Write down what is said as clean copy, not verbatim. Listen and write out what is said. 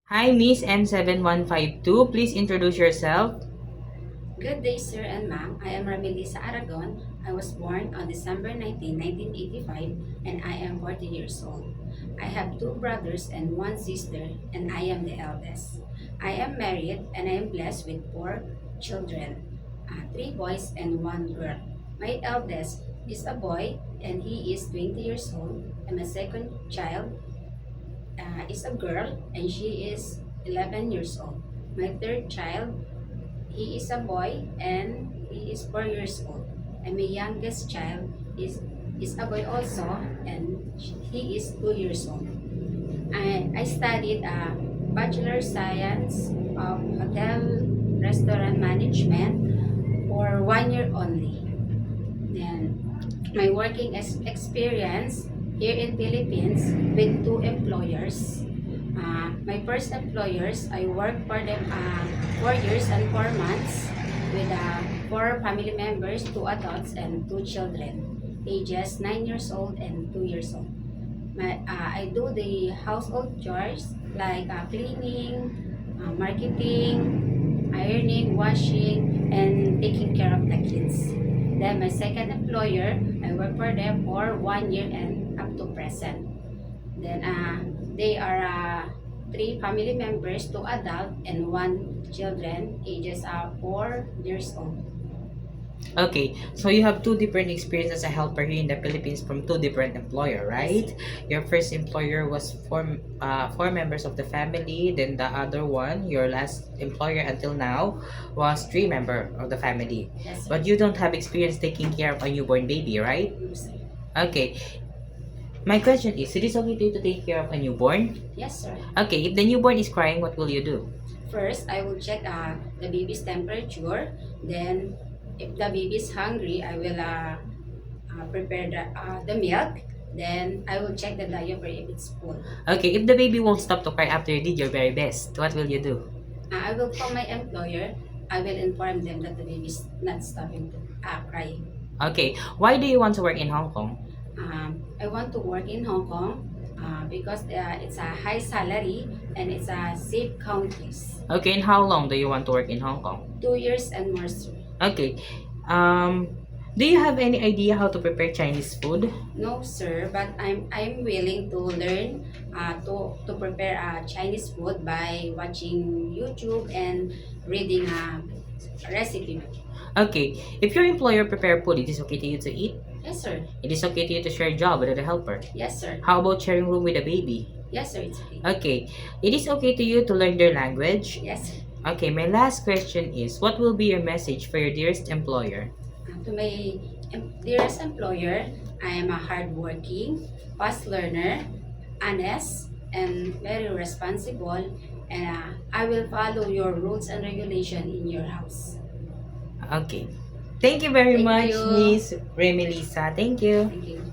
Hi, Miss M7152. Please introduce yourself. Good day, sir and ma'am. I am Ramelisa Aragon. I was born on December 19, 1985, and I am 40 years old. I have two brothers and one sister, and I am the eldest. I am married, and I am blessed with four children, three boys and one girl. My eldest is a boy, and he is 20 years old, and my second child is a girl, and she is 11 years old. My third child he is a boy and he is 4 years old. And my youngest child is a boy also and he is 2 years old. I studied a Bachelor Science of Hotel Restaurant Management for 1 year only. Then my working experience here in Philippines with two employers. My first employers, I worked for them 4 years and 4 months with four family members, two adults and two children, ages 9 years old and 2 years old. I do the household chores like cleaning, marketing, ironing, washing, and taking care of the kids. Then my second employer, I work for them for 1 year and up to present. Then they are three family members, two adult and one children, ages 4 years old. Okay, so you have two different experiences as a helper here in the Philippines from two different employer, right? Yes, Your first employer was four members of the family. Then the other one, your last employer until now, was three member of the family. yes, sir. But you don't have experience taking care of a newborn baby, right? Yes, sir. Okay, my question is, it is okay to you to take care of a newborn? Yes, sir. Okay, if the newborn is crying, what will you do? First, I will check the baby's temperature. Then, if the baby is hungry, I will prepare the milk. Then, I will check the diaper if it's full. Okay, if the baby won't stop to cry after you did your very best, what will you do? I will call my employer. I will inform them that the baby is not stopping to crying. Okay, why do you want to work in Hong Kong? I want to work in Hong Kong because it's a high salary and it's a safe countries. Okay, and how long do you want to work in Hong Kong? 2 years and more, sir. Okay, um, do you have any idea how to prepare Chinese food? No, sir, but I'm willing to learn to prepare Chinese food by watching YouTube and reading a recipe. Okay, if your employer prepare food, it is okay to you to eat? Yes, sir. It is okay to you to share job with a helper? Yes, sir. How about sharing room with a baby? Yes, sir. It's okay. Okay, it is okay to you to learn their language? Yes, sir. Okay, my last question is, what will be your message for your dearest employer? To my dearest employer, I am a hardworking, fast learner, honest, and very responsible. And I will follow your rules and regulation in your house. Okay. Thank you very Thank much, you. Miss Remelisa. Thank you. Thank you.